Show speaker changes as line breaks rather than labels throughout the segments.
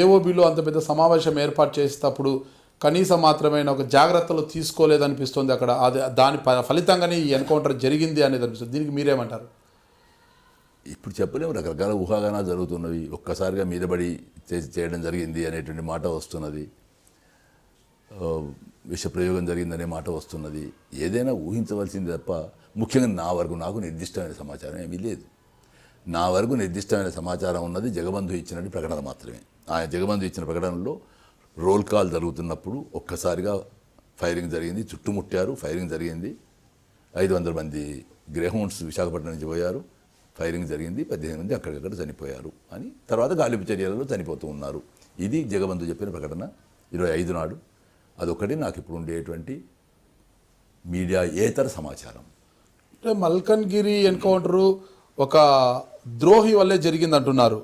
ఏఓబిలో అంత పెద్ద సమావేశం ఏర్పాటు చేసేటప్పుడు కనీసం మాత్రమైన ఒక జాగ్రత్తలు తీసుకోలేదనిపిస్తుంది అక్కడ. అది దాని ఫలితంగానే ఈ ఎన్కౌంటర్ జరిగింది అనేది అనిపిస్తుంది. దీనికి మీరేమంటారు?
ఇప్పుడు చెప్పలేము, రకరకాల ఊహాగానాలు జరుగుతున్నవి. ఒక్కసారిగా మీదబడి చేయడం జరిగింది అనేటువంటి మాట వస్తున్నది, విషప్రయోగం జరిగిందనే మాట వస్తున్నది. ఏదైనా ఊహించవలసింది తప్ప ముఖ్యంగా నాకు నిర్దిష్టమైన సమాచారం ఏమీ లేదు. నా వరకు నిర్దిష్టమైన సమాచారం ఉన్నది జగబంధు ఇచ్చినట్టు ప్రకటన మాత్రమే. ఆయన జగబంధు ఇచ్చిన ప్రకటనలో రోల్ కాల్ జరుగుతున్నప్పుడు ఒక్కసారిగా ఫైరింగ్ జరిగింది, చుట్టుముట్టారు, ఫైరింగ్ జరిగింది, 500 మంది గ్రేహౌండ్స్ విశాఖపట్నం నుంచి పోయారు, ఫైరింగ్ జరిగింది, 18 మంది అక్కడికక్కడ చనిపోయారు అని, తర్వాత గాలింపు చర్యలలో చనిపోతూ ఉన్నారు. ఇది జగబంధు చెప్పిన ప్రకటన 25 నాడు. అదొకటి నాకు ఇప్పుడు ఉండేటువంటి మీడియా ఏతర సమాచారం.
అంటే మల్కన్గిరి ఎన్కౌంటరు ఒక ద్రోహి వల్లే జరిగింది అంటున్నారు.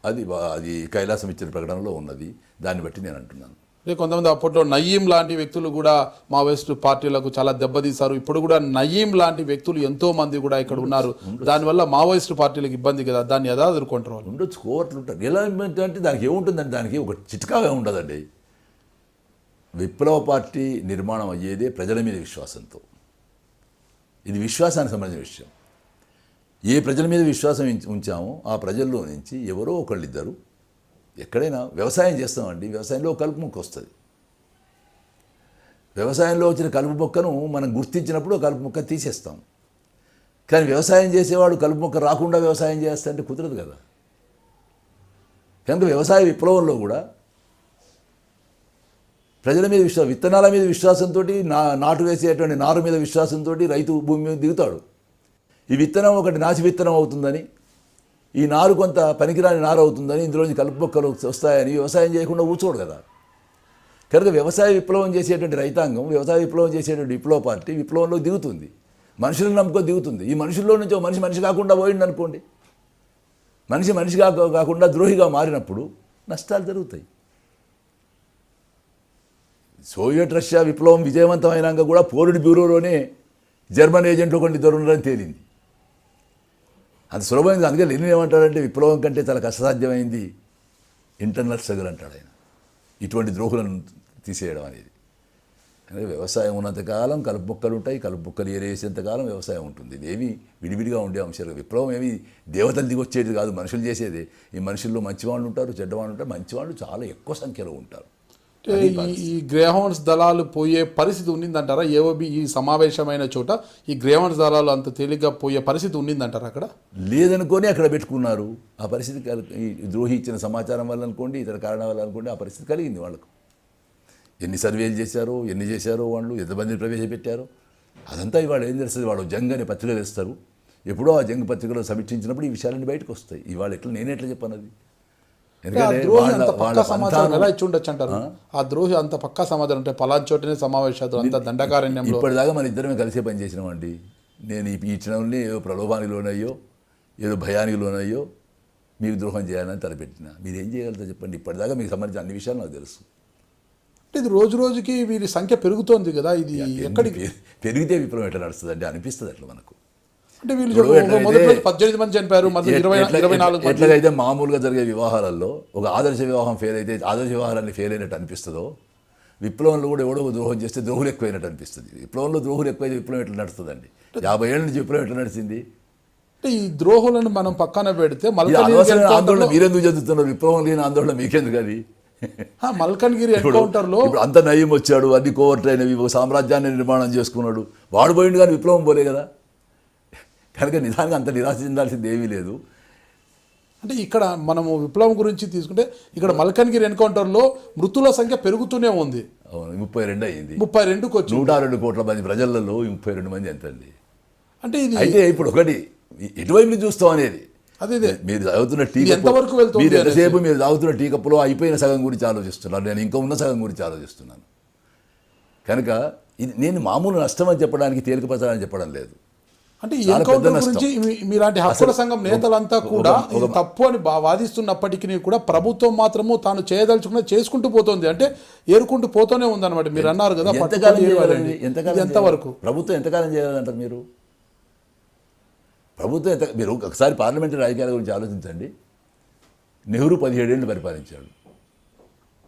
అది కైలాసం ఇచ్చిన ప్రకటనలో ఉన్నది, దాన్ని బట్టి నేను అంటున్నాను.
కొంతమంది అప్పట్లో నయీం లాంటి వ్యక్తులు కూడా మావోయిస్టు పార్టీలకు చాలా దెబ్బతీశారు. ఇప్పుడు కూడా నయీం లాంటి వ్యక్తులు ఎంతో మంది కూడా ఇక్కడ ఉన్నారు. దానివల్ల మావోయిస్టు పార్టీలకు ఇబ్బంది కదా, దాన్ని ఎలా ఎదుర్కొంటారు?
ఉండొచ్చు, కోవర్ట్లు ఉంటారు. ఎలా అంటే దానికి ఏముంటుందండి, దానికి ఒక చిట్కాగా ఉండదండి. విప్లవ పార్టీ నిర్మాణం అయ్యేదే ప్రజల మీద విశ్వాసంతో. ఇది విశ్వాసానికి సంబంధించిన విషయం. ఏ ప్రజల మీద విశ్వాసం ఉంచామో ఆ ప్రజల్లో నుంచి ఎవరో ఒకళ్ళిద్దరు, ఎక్కడైనా వ్యవసాయం చేస్తామండి, వ్యవసాయంలో కలుపు మొక్క వస్తుంది. వ్యవసాయంలో వచ్చిన కలుపు మొక్కను మనం గుర్తించినప్పుడు కలుపు మొక్క తీసేస్తాం. కానీ వ్యవసాయం చేసేవాడు కలుపు మొక్క రాకుండా వ్యవసాయం చేస్తాంటే కుదరదు కదా. కనుక వ్యవసాయ విప్లవంలో కూడా ప్రజల మీద విత్తనాల మీద విశ్వాసంతో, నాటు వేసేటువంటి నారు మీద విశ్వాసంతో రైతు భూమి మీద దిగుతాడు. ఈ విత్తనం ఒకటి నాసి విత్తనం అవుతుందని, ఈ నారు కొంత పనికిరాని నారు అవుతుందని, ఇందులోంచి కలుపు మొక్కలు వస్తాయని వ్యవసాయం చేయకుండా కూర్చోడు కదా. కనుక వ్యవసాయ విప్లవం చేసేటువంటి రైతాంగం, వ్యవసాయ విప్లవం చేసేటువంటి విప్లవ పార్టీ విప్లవంలో దిగుతుంది, మనుషులను నమ్ముకొని దిగుతుంది. ఈ మనుషుల్లో నుంచి ఒక మనిషి కాకుండా పోయింది అనుకోండి, మనిషి కాకుండా ద్రోహిగా మారినప్పుడు నష్టాలు జరుగుతాయి. సోవియట్ రష్యా విప్లవం విజయవంతమైనాక కూడా పోలిట్ బ్యూరోలోనే జర్మన్ ఏజెంట్లు ఒకటి దొరుకుతారని తేలింది. అది సులభమైంది. అందుకే లెనిన్ ఏమంటాడంటే విప్లవం కంటే చాలా కష్టసాధ్యమైంది ఇంటర్నల్ స్ట్రగుల్ అంటాడు ఆయన, ఇటువంటి ద్రోహులను తీసేయడం అనేది. అంటే వ్యవసాయం ఉన్నంతకాలం కలుపు మొక్కలు ఉంటాయి, కలుపు మొక్కలు ఏరేసేంతకాలం వ్యవసాయం ఉంటుంది. ఇదేమి విడివిడిగా ఉండే అంశాలు. విప్లవం ఏమి దేవతలు దిగొచ్చేది కాదు, మనుషులు చేసేది. ఈ మనుషుల్లో మంచివాళ్ళు ఉంటారు, చెడ్డవాళ్ళు ఉంటారు. మంచివాళ్ళు చాలా ఎక్కువ సంఖ్యలో ఉంటారు.
ఈ గ్రేహౌండ్స్ దళాలు పోయే పరిస్థితి ఉండిందంటారా? ఏఓబి ఈ సమావేశమైన చోట ఈ గ్రేహౌండ్స్ దళాలు అంత తేలిగ్గా పోయే పరిస్థితి ఉండిందంటారా? అక్కడ
లేదనుకొని అక్కడ పెట్టుకున్నారు. ఆ పరిస్థితి ద్రోహి ఇచ్చిన సమాచారం వల్ల అనుకోండి, ఇతర కారణాల వల్ల అనుకోండి, ఆ పరిస్థితి కలిగింది వాళ్ళకు. ఎన్ని సర్వేలు చేశారో, ఎన్ని చేశారో, వాళ్ళు ఎంతమందిని ప్రవేశపెట్టారో అదంతా ఇవాళ ఏం తెలుస్తుంది. వాళ్ళు జంగ్ అనే పత్రికలు ఇస్తారు. ఎప్పుడో ఆ జంగ్ పత్రికలో సమీక్షించినప్పుడు ఈ విషయాలన్నీ బయటకు వస్తాయి. ఇవాళ నేనెట్లా చెప్పను అది?
ద్రోహి అంత పక్కా సమాచారం ఎలా ఇచ్చి ఉండొచ్చు అంటారు? ఆ ద్రోహి అంత పక్కా సమాచారం అంటే పలానా చోటనే సమావేశాలు, అంత దండకారణ్యంలో.
ఇప్పటిదాకా మన ఇద్దరమే కలిసే పని చేసినామండి. నేను ఈ క్షణంలో ఏదో ప్రలోభానికి లోనయ్యో, ఏదో భయానికి లోనయ్యో మీకు ద్రోహం చేయాలని తలపెట్టిన. మీరు ఏం చేయగలుగుతారు చెప్పండి? ఇప్పటిదాకా మీకు సంబంధించిన అన్ని విషయాలు నాకు తెలుసు.
అంటే ఇది రోజు రోజుకి వీరి సంఖ్య పెరుగుతోంది కదా. ఇది ఎక్కడికి
పెరిగితే విప్లవం ఎట్లా నడుస్తుంది అంటే అనిపిస్తుంది అట్లా మనకు.
అంటే వీళ్ళు 18 మంది చనిపోయారు, 24
ఎట్లాగైతే మామూలుగా జరిగే వివాహాలలో ఒక ఆదర్శ వివాహం ఫెయిల్ అయితే ఆదర్శ వివాహాలన్నీ ఫెయిల్ అయినట్టు అనిపిస్తుందో, విప్లవంలో కూడా ఎవడో ద్రోహం చేస్తే ద్రోహులు ఎక్కువైనట్టు అనిపిస్తుంది. విప్లవంలో ద్రోహులు ఎక్కువైతే విప్లవం ఎట్లా నడుస్తుందండి? 50 ఏళ్ళ నుంచి విప్లవం ఎట్లా నడిచింది?
అంటే ఈ ద్రోహులను మనం పక్కన పెడితే
ఆందోళన మీరెందుకు చెందుతున్నారు? విప్లవం లేని ఆందోళన మీకెందుకు? అది
మల్కన్గిరి ఎన్కౌంటర్లో
ఇప్పుడు అంత నయం వచ్చాడు, అన్ని కోవర్ట్ అయినవి, సామ్రాజ్యాన్ని నిర్మాణం చేసుకున్నాడు, వాడు పోయిండు కానీ విప్లవం పోలే కదా. కనుక నిజానికి అంత నిరాశ చెందాల్సింది ఏమీ లేదు.
అంటే ఇక్కడ మనము విప్లవం గురించి తీసుకుంటే ఇక్కడ మల్కన్గిరి ఎన్కౌంటర్లో మృతుల సంఖ్య పెరుగుతూనే ఉంది.
32 అయింది,
32కి వచ్చి
102 కోట్ల మంది ప్రజలలో 32 మంది ఎంతండి?
అంటే ఇది
అయితే ఇప్పుడు ఒకటి ఎటువైపు చూస్తాం అనేది.
అదే
మీరు తాగుతున్న టీ
ఎంతవరకు వెళ్తుంది?
మీరు ఎంతసేపు మీరు తాగుతున్న టీ కప్పులో అయిపోయిన సగం గురించి ఆలోచిస్తున్నారు, నేను ఇంకా ఉన్న సగం గురించి ఆలోచిస్తున్నాను. కనుక ఇది నేను మామూలు నష్టం అని చెప్పడానికి, తేలికపరచాలని చెప్పడం లేదు.
అంటే ఈ ఎన్కౌంటర్ గురించి మీలాంటి హక్కుల సంఘం నేతలంతా కూడా ఇది తప్పు అని వాదిస్తున్నప్పటికీ కూడా ప్రభుత్వం మాత్రము తాను చేయదలుచుకున్న చేసుకుంటూ పోతుంది, అంటే ఏరుకుంటూ పోతూనే ఉందన్నమాట. మీరు అన్నారు కదా ఎంతవరకు
ప్రభుత్వం ఎంతకాలం చేయాలంటారు మీరు? ప్రభుత్వం మీరు ఒకసారి పార్లమెంటరీ రాజకీయాల గురించి ఆలోచించండి. నెహ్రూ 17 ఏళ్ళు పరిపాలించాడు,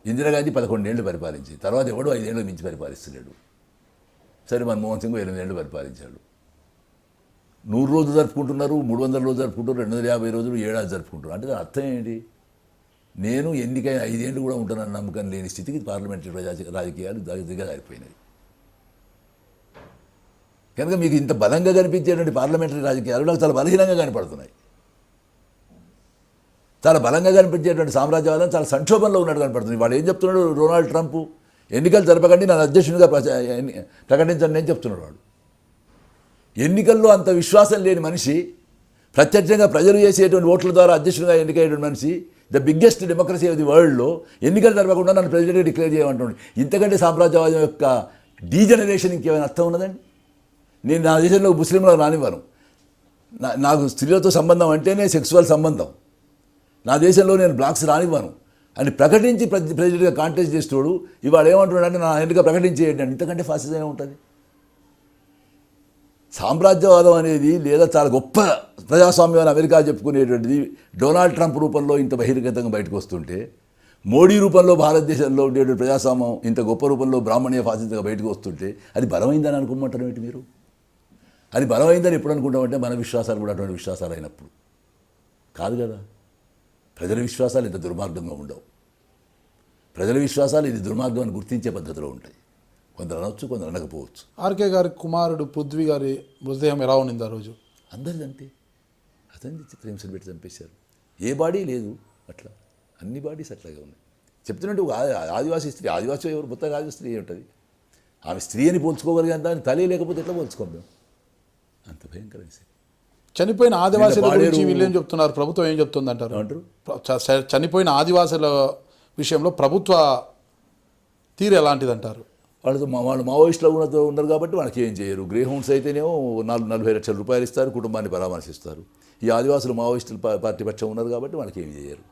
ఇందిరాగాంధీ 11 ఏళ్ళు పరిపాలించి తర్వాత ఎవడో 5 ఏళ్ళు మించి పరిపాలిస్తున్నాడు. సరే మన్మోహన్ సింగ్ 8 ఏళ్ళు పరిపాలించాడు. 100 రోజులు జరుపుకుంటున్నారు, 300 రోజులు జరుపుకుంటున్నారు, 250 రోజులు, ఏడాది జరుపుకుంటున్నారు. అంటే దాని అర్థం ఏంటి? నేను ఎన్నికైనా 5 ఏళ్ళు కూడా ఉంటానన్న నమ్మకం లేని స్థితికి పార్లమెంటరీ రాజకీయాలు దిగజారిపోయినాయి. కనుక మీకు ఇంత బలంగా కనిపించేటువంటి పార్లమెంటరీ రాజకీయాలు నాకు చాలా బలహీనంగా కనపడుతున్నాయి. చాలా బలంగా కనిపించేటువంటి సామ్రాజ్యవాదం చాలా సంక్షోభంలో ఉన్నట్టు కనపడుతుంది. వాడు ఏం చెప్తున్నాడు? డొనాల్డ్ ట్రంప్ ఎన్నికలు జరపకండి, నన్ను అధ్యక్షునిగా ప్రకటించండి అని చెప్తున్నాడు. వాడు ఎన్నికల్లో అంత విశ్వాసం లేని మనిషి, ప్రత్యక్షంగా ప్రజలు చేసేటువంటి ఓట్ల ద్వారా అధ్యక్షునిగా ఎన్నికయ్యేటువంటి మనిషి, the biggest democracy of the వరల్డ్లో ఎన్నికలు జరపకుండా నన్ను ప్రెసిడెంట్గా డిక్లేర్ చేయమంటున్నాడు. ఇంతకంటే సామ్రాజ్యవాదం యొక్క డీజనరేషన్ ఇంకేమైనా అర్థం ఉన్నదండి? నేను నా దేశంలో ముస్లింలకు రానివ్వను. నాకు స్త్రీలతో సంబంధం అంటేనే సెక్సువల్ సంబంధం. నా దేశంలో నేను బ్లాక్స్ రానివ్వను అని ప్రకటించి ప్రెసిడెంట్గా కాంటెస్ట్ చేస్తున్నాడు. ఇవాళ ఏమంటున్నాడు అంటే నా ఎన్నిక ప్రకటించేయండి అని. ఇంతకంటే ఫాసిజం ఉంటుంది? సామ్రాజ్యవాదం అనేది లేదా చాలా గొప్ప ప్రజాస్వామ్యం అని అమెరికా చెప్పుకునేటువంటిది డొనాల్డ్ ట్రంప్ రూపంలో ఇంత బహిర్గతంగా బయటకు వస్తుంటే, మోడీ రూపంలో భారతదేశంలో ఉండేటువంటి ప్రజాస్వామ్యం ఇంత గొప్ప రూపంలో బ్రాహ్మణీయ ఫాసిజంగా బయటకు వస్తుంటే అది బలమైందని అనుకోమంటారు ఏంటి మీరు? అది బలమైందని ఎప్పుడు అనుకుంటామంటే మన విశ్వాసాలు కూడా అటువంటి విశ్వాసాలు అయినప్పుడు కాదు కదా. ప్రజల విశ్వాసాలు ఇంత దుర్మార్గంగా ఉండవు. ప్రజల విశ్వాసాలు ఇది దుర్మార్గం అని గుర్తించే పద్ధతిలో ఉంటాయి. కొందరు అనొచ్చు, కొందరు అనకపోవచ్చు.
ఆర్కే గారి కుమారుడు పృథ్వీ గారి మృతదేహం ఎలా ఉన్నింది ఆ రోజు?
అందరిది అంతే. అతన్ని చిత్రహింసలు పెట్టి చంపేశారు. ఏ బాడీ లేదు అట్లా, అన్ని బాడీస్ అట్లాగే ఉన్నాయి. చెప్తున్నట్టు ఒక ఆదివాసీ స్త్రీ, ఆదివాసీ ఎవరు మొత్తం ఆదివాసీ స్త్రీ ఉంటుంది. ఆమె స్త్రీ అని పోల్చుకోగలిగిన దాన్ని తలే లేకపోతే ఎట్లా పోల్చుకోం మేము? అంత భయంకరంగా.
చనిపోయిన ఆదివాసుల గురించి వీళ్ళు ఏం చెప్తున్నారు? ప్రభుత్వం ఏం చెప్తుంది అంటారు? చనిపోయిన ఆదివాసుల విషయంలో ప్రభుత్వ తీరు ఎలాంటిది అంటారు?
వాళ్ళు మావోయిస్టులో ఉన్నారు కాబట్టి వాళ్ళకి ఏం చేయరు. గ్రే హౌండ్స్ అయితేనేమో 40-40 లక్షల రూపాయలు ఇస్తారు, కుటుంబాన్ని పరామర్శిస్తారు. ఈ ఆదివాసులు మావోయిస్టుల పార్టీ పక్షం ఉన్నారు కాబట్టి వాళ్ళకి ఏమి చేయరు.